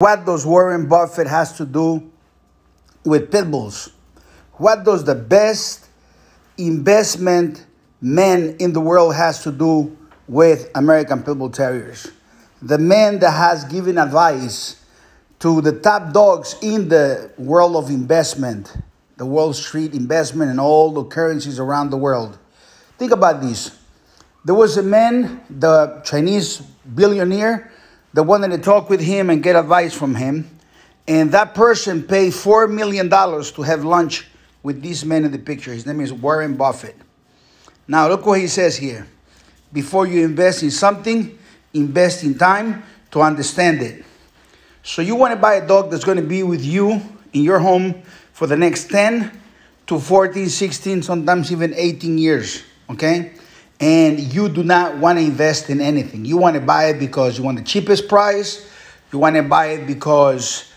What does Warren Buffett has to do with pit bulls? What does the best investment man in the world has to do with American Pitbull Terriers? The man that has given advice to the top dogs in the world of investment, the Wall Street investment and all the currencies around the world. Think about this. There was a man, the Chinese billionaire, that wanted to talk with him and get advice from him. And that person paid $4 million to have lunch with this man in the picture. His name is Warren Buffett. Now, look what he says here. Before you invest in something, invest in time to understand it. So you want to buy a dog that's going to be with you in your home for the next 10 to 14, 16, sometimes even 18 years, okay? And you do not want to invest in anything. You want to buy it because you want the cheapest price. You want to buy it because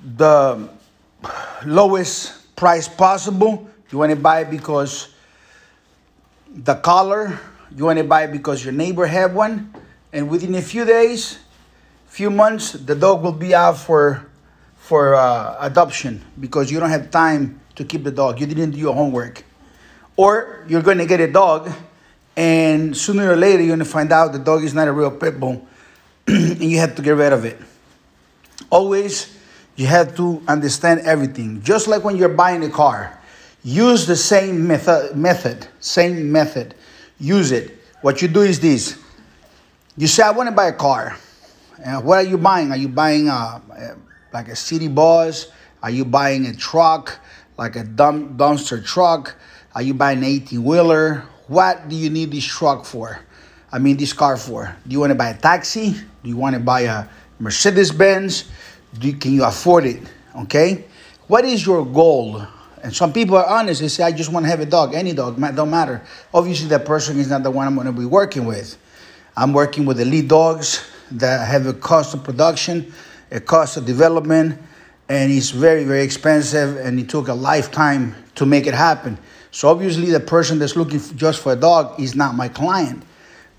the lowest price possible. You want to buy it because the color. You want to buy it because your neighbor had one. And within a few days, few months, the dog will be out for adoption because you don't have time to keep the dog. You didn't do your homework. Or you're going to get a dog, and sooner or later, you're going to find out the dog is not a real pit bull, and you have to get rid of it. Always, you have to understand everything. Just like when you're buying a car, use the same method. Use it. What you do is this. You say, I want to buy a car. What are you buying? Are you buying like a city bus? Are you buying a truck, like a dumpster truck? Are you buying an 18-wheeler? What do you need this truck for? This car for? Do you want to buy a taxi? Do you want to buy a Mercedes-Benz? Can you afford it? Okay? What is your goal? And some people are honest. They say, I just want to have a dog. Any dog, don't matter. Obviously, that person is not the one I'm going to be working with. I'm working with elite dogs that have a cost of production, a cost of development, and it's very, very expensive, and it took a lifetime to make it happen. So obviously the person that's looking just for a dog is not my client.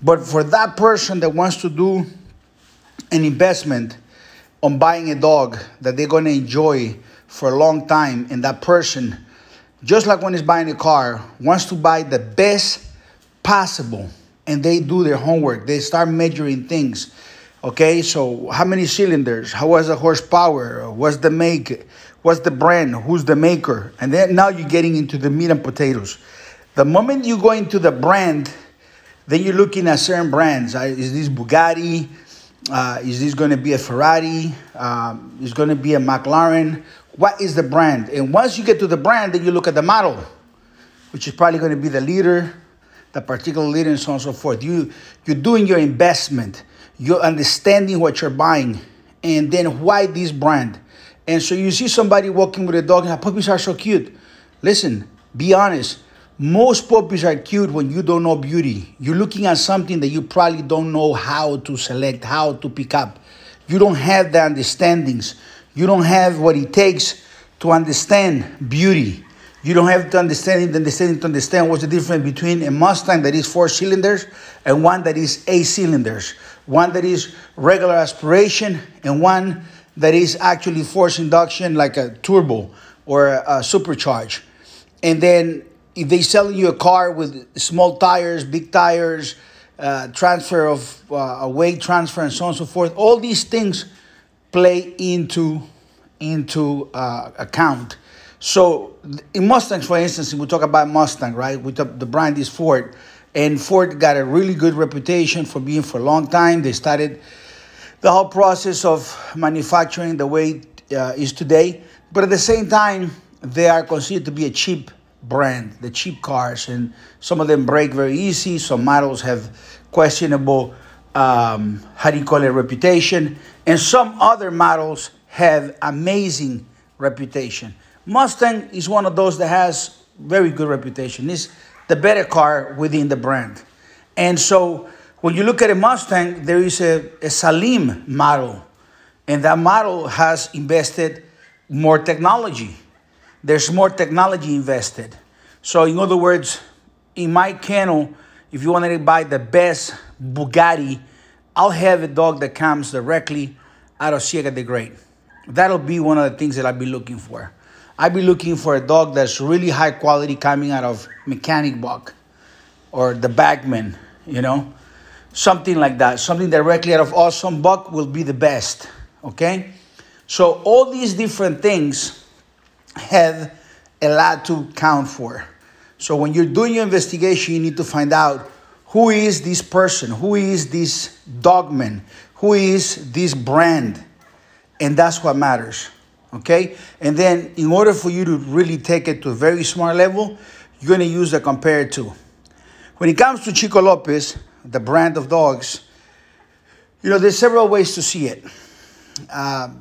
But for that person that wants to do an investment on buying a dog that they're going to enjoy for a long time, and that person, just like when he's buying a car, wants to buy the best possible, and they do their homework. They start measuring things. Okay, so how many cylinders? How was the horsepower? What's the make? What's the brand? Who's the maker? And then now you're getting into the meat and potatoes. The moment you go into the brand, then you're looking at certain brands. Is this Bugatti? Is this going to be a Ferrari? Is going to be a McLaren? What is the brand? And once you get to the brand, then you look at the model, which is probably going to be the leader, the particular leader, and so on and so forth. You're doing your investment. You're understanding what you're buying, and then why this brand. And so you see somebody walking with a dog, and puppies are so cute. Listen, be honest. Most puppies are cute when you don't know beauty. You're looking at something that you probably don't know how to select, how to pick up. You don't have the understandings. You don't have what it takes to understand beauty. You don't have to understand what's the difference between a Mustang that is 4 cylinders and one that is 8 cylinders. One that is regular aspiration and one that is actually forced induction, like a turbo or a supercharge. And then if they sell you a car with small tires, big tires, transfer of weight transfer, and so on and so forth, all these things play into account. So in Mustangs, for instance, we talk about Mustang, right? The brand is Ford. And Ford got a really good reputation for being for a long time. They started the whole process of manufacturing the way it is today. But at the same time, they are considered to be a cheap brand, the cheap cars. And some of them break very easy. Some models have questionable, reputation. And some other models have amazing reputation. Mustang is one of those that has very good reputation. It's the better car within the brand. And so when you look at a Mustang, there is a Salim model. And that model has invested more technology. There's more technology invested. So in other words, in my kennel, if you wanted to buy the best Bugatti, I'll have a dog that comes directly out of Ciega the Great. That'll be one of the things that I'll be looking for. I'll be looking for a dog that's really high quality coming out of Mechanic Buck or the Bagman, you know, something like that. Something directly out of Awesome Buck will be the best, okay? So all these different things have a lot to count for. So when you're doing your investigation, you need to find out who is this person, who is this dogman, who is this brand, and that's what matters, okay? And then in order for you to really take it to a very smart level, you're going to use the compare to. When it comes to Chico Lopez, the brand of dogs, you know, there's several ways to see it.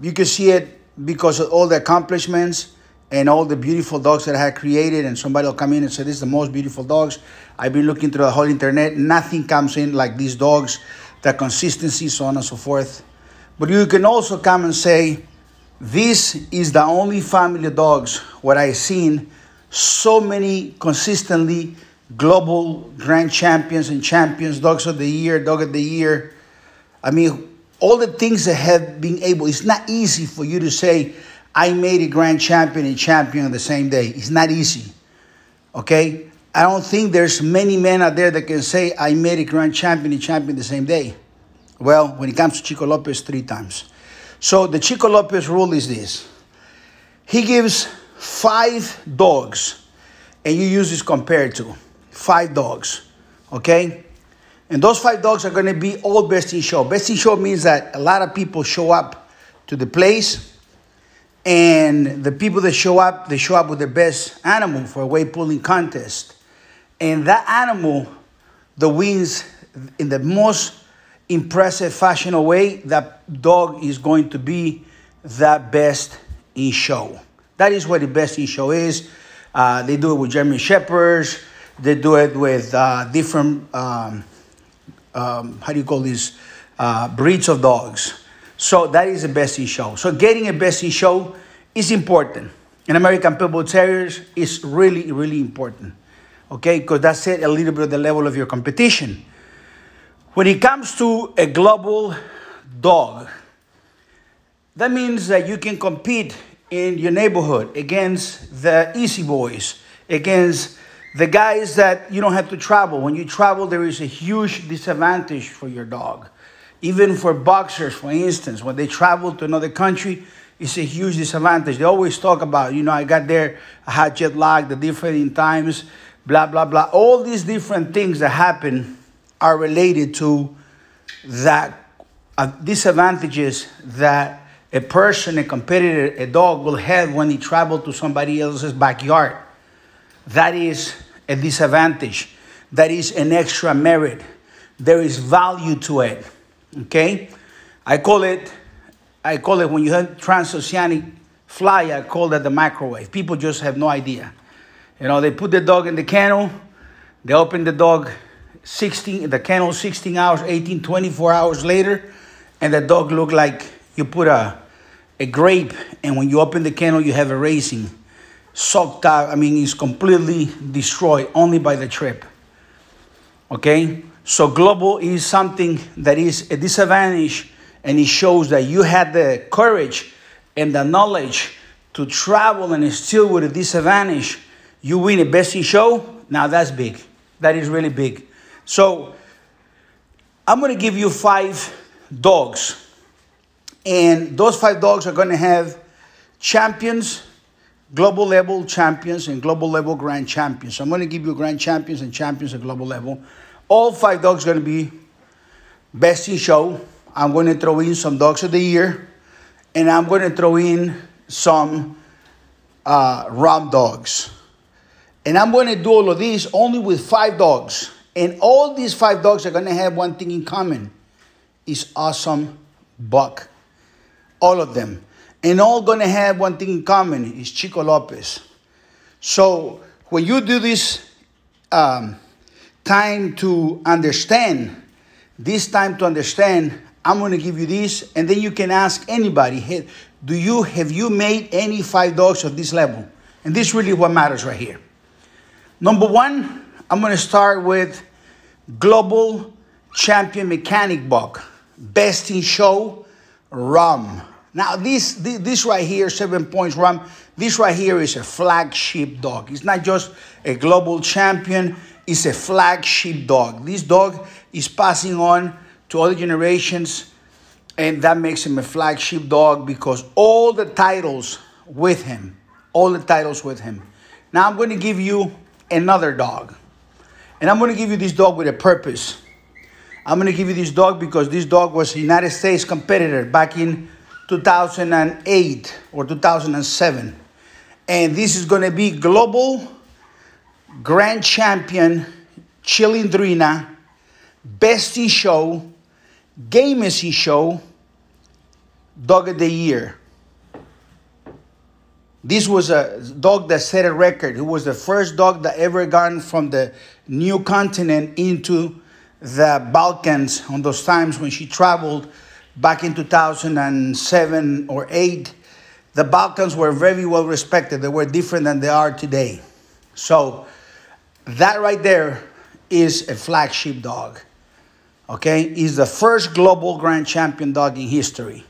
You can see it because of all the accomplishments and all the beautiful dogs that I had created, and somebody will come in and say, this is the most beautiful dogs. I've been looking through the whole internet. Nothing comes in like these dogs, the consistency, so on and so forth. But you can also come and say, this is the only family of dogs where I've seen so many consistently global grand champions and champions, dogs of the year, dog of the year. I mean, all the things that have been able, it's not easy for you to say, I made a grand champion and champion on the same day. It's not easy, okay? I don't think there's many men out there that can say, I made a grand champion and champion the same day. Well, when it comes to Chico Lopez, 3 times. So the Chico Lopez rule is this. He gives 5 dogs, and you use this compared to 5 dogs, okay? And those 5 dogs are going to be all best in show. Best in show means that a lot of people show up to the place, and the people that show up, they show up with the best animal for a weight pulling contest. And that animal that wins in the most impressive fashion way, that dog is going to be the best in show. That is what the best in show is. They do it with German Shepherds. They do it with different, how do you call these, breeds of dogs. So that is the best in show. So getting a best in show is important. In American Pitbull Terriers, is really, really important. Okay, because that's it, a little bit of the level of your competition. When it comes to a global dog, that means that you can compete in your neighborhood against the easy boys, against the guys that you don't have to travel. When you travel, there is a huge disadvantage for your dog. Even for boxers, for instance, when they travel to another country, it's a huge disadvantage. They always talk about, you know, I got there, I had jet lag, the different times, blah, blah, blah. All these different things that happen are related to that disadvantages that a person, a competitor, a dog will have when he travels to somebody else's backyard. That is a disadvantage. That is an extra merit. There is value to it. Okay, I call it when you have transoceanic fly, I call that the microwave. People just have no idea. You know, they put the dog in the kennel, they open the dog 16 hours, 18, 24 hours later, and the dog look like you put a grape, and when you open the kennel, you have a raisin, soaked out. I mean, it's completely destroyed only by the trip. Okay. So global is something that is a disadvantage, and it shows that you had the courage and the knowledge to travel and still with a disadvantage, you win a best in show. Now that's big. That is really big. So I'm going to give you 5 dogs, and those 5 dogs are going to have champions, global level champions, and global level grand champions. So I'm going to give you grand champions and champions at global level. All 5 dogs are going to be best in show. I'm going to throw in some dogs of the year, and I'm going to throw in some ram dogs. And I'm going to do all of these only with 5 dogs. And all these 5 dogs are going to have one thing in common. It's Awesome Buck. All of them. And all going to have one thing in common. Is Chico Lopez. So when you do this time to understand, I'm going to give you this, and then you can ask anybody, hey, have you made any 5 dogs of this level? And this really what matters right here. Number 1, I'm going to start with global champion Mechanic Buck, best in show, Rum. Now, this right here, 7 points Rum, this right here is a flagship dog. It's not just a global champion, it's a flagship dog. This dog is passing on to other generations, and that makes him a flagship dog because all the titles with him, all the titles with him. Now, I'm going to give you another dog, and I'm going to give you this dog with a purpose. I'm going to give you this dog because this dog was a United States competitor back in 2008 or 2007. And this is going to be global grand champion Chilindrina, best in show, gamest in show, dog of the year. This was a dog that set a record. It was the first dog that ever gone from the new continent into the Balkans on those times when she traveled back in 2007 or 8. The Balkans were very well respected. They were different than they are today. So that right there is a flagship dog. Okay? He's the first global grand champion dog in history.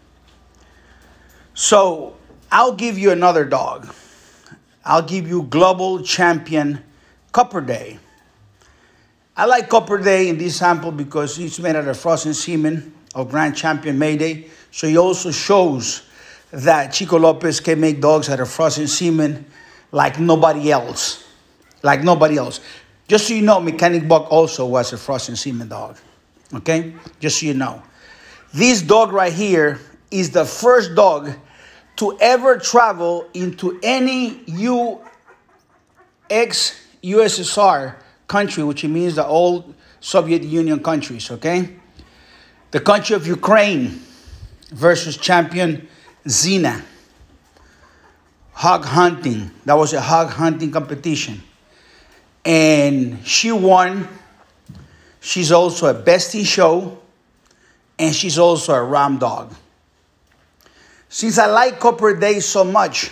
So I'll give you another dog. I'll give you global champion Copper Day. I like Copper Day in this sample because it's made out of frozen semen of Grand Champion Mayday. So he also shows that Chico Lopez can make dogs out of frozen semen like nobody else. Like nobody else. Just so you know, Mechanic Buck also was a frozen semen dog. Okay? Just so you know. This dog right here is the first dog to ever travel into any ex-USSR country, which means the old Soviet Union countries, okay? The country of Ukraine versus champion Zina. Hog hunting. That was a hog hunting competition. And she won. She's also a best in show. And she's also a ram dog. Since I like Copper Day so much,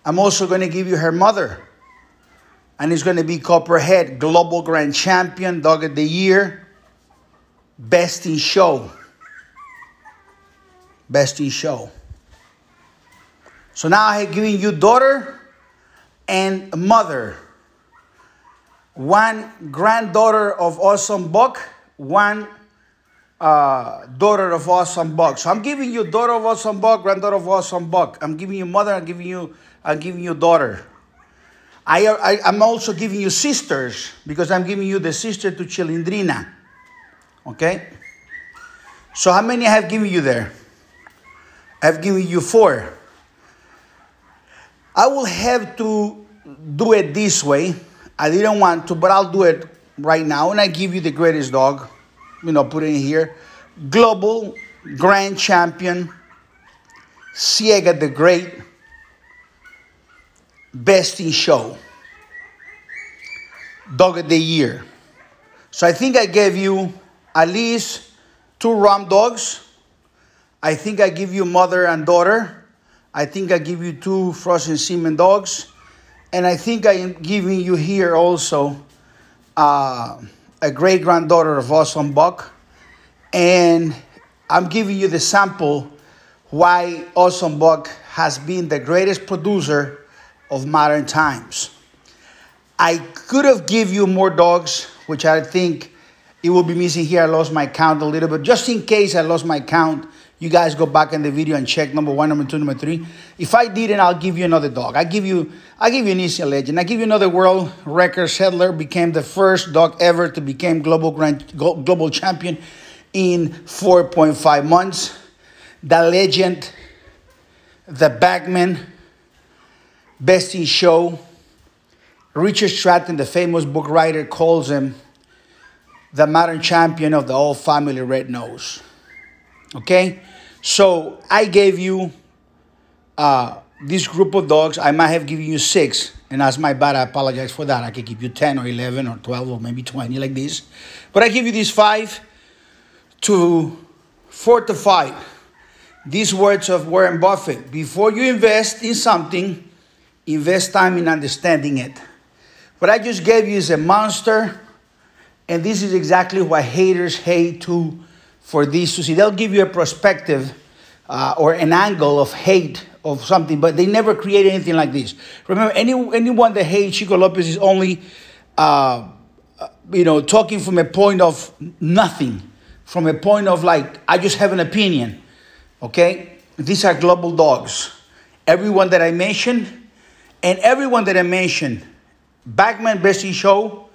I'm also going to give you her mother. And it's going to be Copperhead, Global Grand Champion, Dog of the Year, Best in Show. Best in Show. So now I have given you daughter and mother. One granddaughter of Awesome Buck, one daughter of Awesome Buck. So I'm giving you daughter of Awesome Buck, granddaughter of Awesome Buck. I'm giving you mother, I'm giving you daughter. I'm also giving you sisters because I'm giving you the sister to Chilindrina. Okay? So how many I have given you there? I've given you 4. I will have to do it this way. I didn't want to, but I'll do it right now. And I give you the greatest dog. You know, put it in here. Global Grand Champion Ciega the Great, Best in Show, Dog of the Year. So I think I gave you at least 2 ram dogs. I think I give you mother and daughter. I think I give you 2 frozen semen dogs. And I think I am giving you here also a great granddaughter of Awesome Buck. And I'm giving you the sample why Awesome Buck has been the greatest producer of modern times. I could have given you more dogs, which I think it will be missing here. I lost my count a little bit. Just in case I lost my count, you guys go back in the video and check number 1, number 2, number 3. If I didn't, I'll give you another dog. I give you an easy legend. I give you another world record settler. Became the first dog ever to become global champion in 4.5 months. The legend, the bagman, best in show. Richard Stratton, the famous book writer, calls him the modern champion of the old family red nose. Okay? So I gave you this group of dogs. I might have given you 6. And that's my bad. I apologize for that. I could give you 10 or 11 or 12 or maybe 20 like this. But I give you these 5 to fortify these words of Warren Buffett. Before you invest in something, invest time in understanding it. What I just gave you is a monster. And this is exactly why haters hate too for this to see. They'll give you a perspective or an angle of hate of something, but they never create anything like this. Remember, anyone that hates Chico Lopez is only, talking from a point of nothing, from a point of like, I just have an opinion, okay? These are global dogs. Everyone that I mentioned, Backman Best in Show,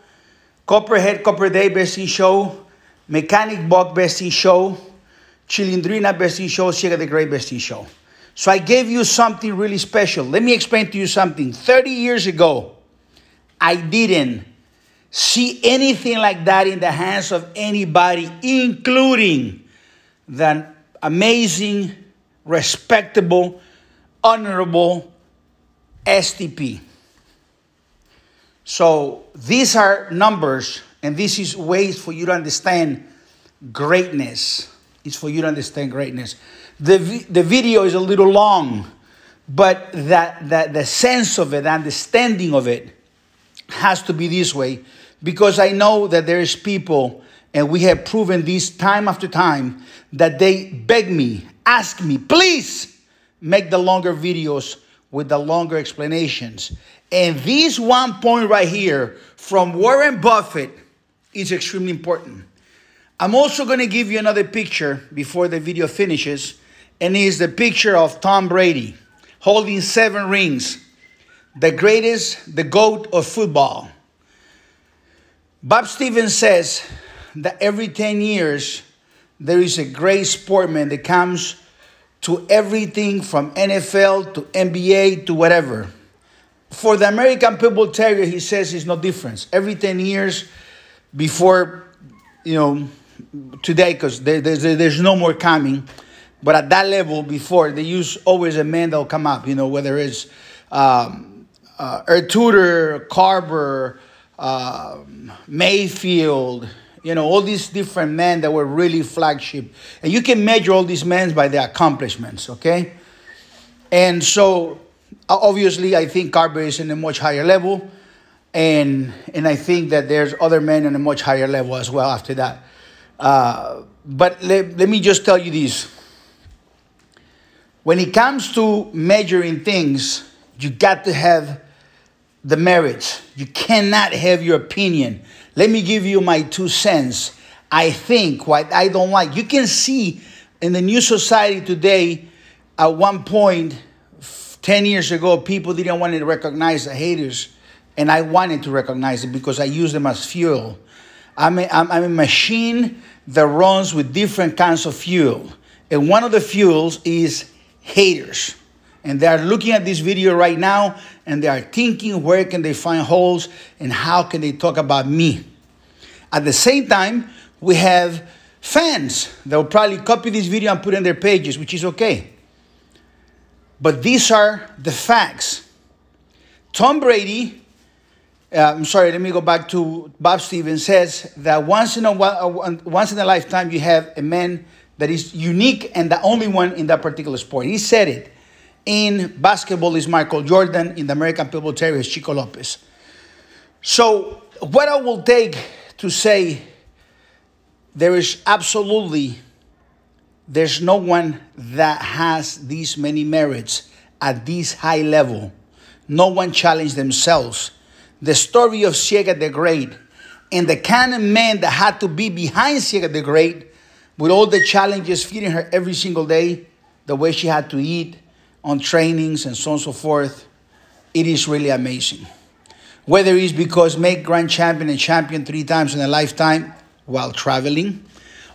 Copperhead, Copper Day Best in Show, Mechanic Buck Best in Show, Chilindrina Best in Show, Ciega the Great Best in Show. So I gave you something really special. Let me explain to you something. 30 years ago, I didn't see anything like that in the hands of anybody, including the amazing, respectable, honorable STP. So these are numbers, and this is ways for you to understand greatness. It's for you to understand greatness. The video is a little long, but the sense of it, the understanding of it has to be this way, because I know that there is people, and we have proven this time after time, that they beg me, ask me, please make the longer videos with the longer explanations. And this one point right here from Warren Buffett is extremely important. I'm also going to give you another picture before the video finishes, and it's the picture of Tom Brady holding 7 rings, the greatest, the GOAT of football. Bob Stevens says that every 10 years, there is a great sportsman that comes to everything from NFL to NBA to whatever. For the American Pitbull Terrier, he says it's no difference. Every 10 years before, today, because there's no more coming. But at that level before, they use always a man that will come up, whether it's Tudor, Carver, Mayfield, all these different men that were really flagship. And you can measure all these men by their accomplishments, okay? And so, obviously, I think Carver is in a much higher level. And I think that there's other men in a much higher level as well after that. But let me just tell you this. When it comes to measuring things, you got to have the merits. You cannot have your opinion. Let me give you my 2 cents. I think what I don't like. You can see in the new society today, at one point, 10 years ago, people didn't want to recognize the haters. And I wanted to recognize it because I use them as fuel. I'm a machine that runs with different kinds of fuel. And one of the fuels is haters. And they are looking at this video right now, and they are thinking, where can they find holes and how can they talk about me? At the same time, we have fans that will probably copy this video and put it in their pages, which is okay. But these are the facts. Tom Brady, let me go back to Bob Stevens, says that once in a lifetime, you have a man that is unique and the only one in that particular sport. He said it. In basketball is Michael Jordan. In the American Pitbull Terrier is Chico Lopez. So what I will take to say, there's no one that has these many merits at this high level. No one challenged themselves. The story of Ciega the Great and the kind of man that had to be behind Ciega the Great with all the challenges, feeding her every single day, the way she had to eat on trainings and so on and so forth, it is really amazing. Whether it's because make grand champion and champion 3 times in a lifetime while traveling,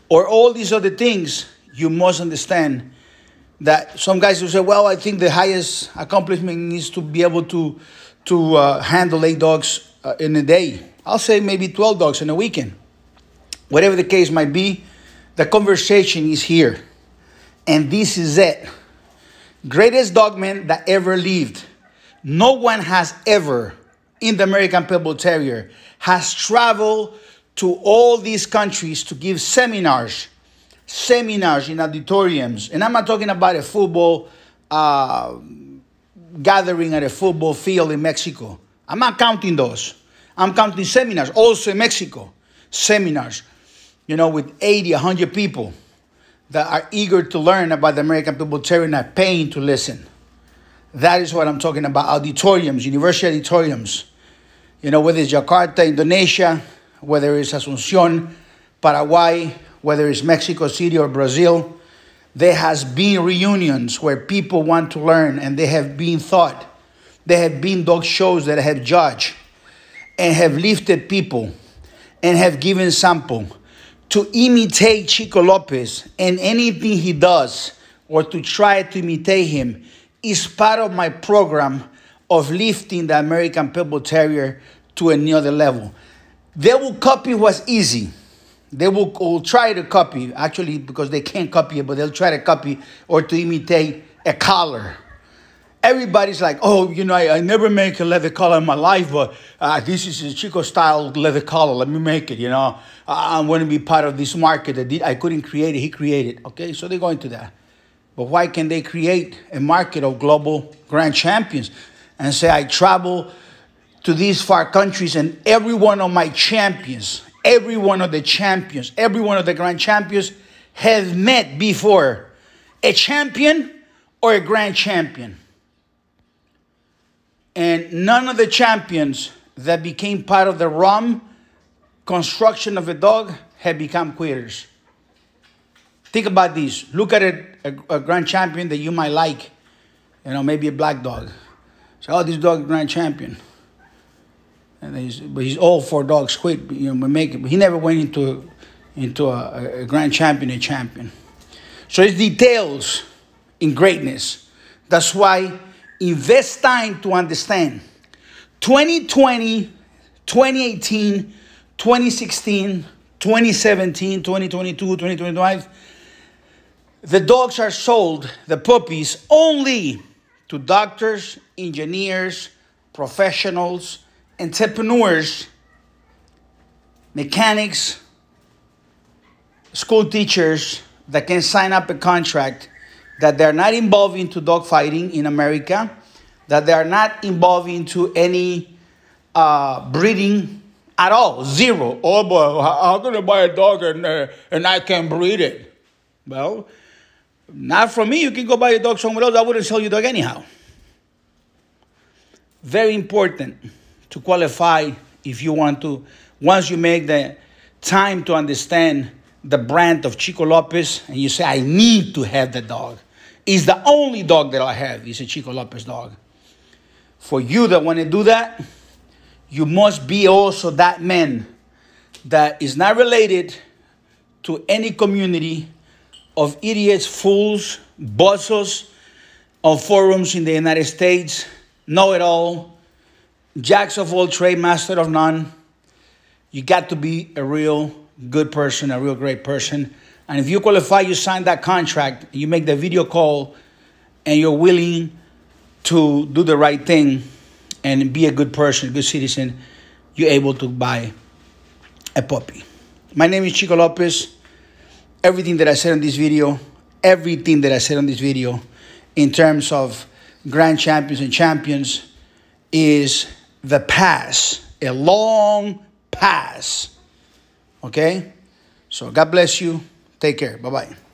or all these other things, you must understand that some guys will say, well, I think the highest accomplishment is to be able to handle 8 dogs in a day. I'll say maybe 12 dogs in a weekend. Whatever the case might be, the conversation is here. And this is it. Greatest dogman that ever lived. No one has ever, in the American Pitbull Terrier, has traveled to all these countries to give seminars in auditoriums. And I'm not talking about a football gathering at a football field in Mexico. I'm not counting those. I'm counting seminars, also in Mexico. Seminars, with 80, 100 people. that are eager to learn about the American Pitbull Terrier and are paying to listen. That is what I'm talking about. Auditoriums, university auditoriums. You know, whether it's Jakarta, Indonesia, whether it's Asunción, Paraguay, whether it's Mexico City or Brazil, there has been reunions where people want to learn, and they have been taught. There have been dog shows that have judged and have lifted people and have given sample to imitate Chico Lopez, and anything he does or to try to imitate him is part of my program of lifting the American Pitbull Terrier to another level. They will copy what's easy. They will try to copy, actually, because they can't copy it, but they'll try to copy or to imitate a collar. Everybody's like, oh, you know, I never make a leather collar in my life, but this is a Chico-style leather collar. Let me make it, you know. I want to be part of this market. I couldn't create it. He created. Okay, so they're going to that. But why can they create a market of global grand champions and say, I travel to these far countries and every one of my champions, every one of the champions, every one of the grand champions have met before a champion or a grand champion. And none of the champions that became part of the ROM construction of a dog have become quitters. Think about this. Look at a grand champion that you might like. You know, maybe a black dog. So, oh, this dog is grand champion. And he's all for dogs quit. You know, but he never went into a grand champion, a champion. So it's details in greatness. That's why invest time to understand. 2020, 2018, 2016, 2017, 2022, 2025. The dogs are sold, the puppies, only to doctors, engineers, professionals, entrepreneurs, mechanics, school teachers that can sign up a contract that they're not involved into dog fighting in America, that they are not involved into any breeding at all, zero. Oh, but how can I buy a dog and I can't breed it? Well, not from me. You can go buy a dog somewhere else. I wouldn't sell you a dog anyhow. Very important to qualify if you want to. Once you make the time to understand the brand of Chico Lopez and you say, I need to have the dog. It's the only dog that I have. It's a Chico Lopez dog. For you that want to do that, you must be also that man that is not related to any community of idiots, fools, bozos on forums in the United States, know-it-all, jacks of all trade, master of none. You got to be a real good person, a real great person. And if you qualify, you sign that contract, you make the video call, and you're willing to do the right thing and be a good person, a good citizen, you're able to buy a puppy. My name is Chico Lopez. Everything that I said in this video, in terms of grand champions and champions is the past, a long past. Okay? So God bless you. Take care. Bye-bye.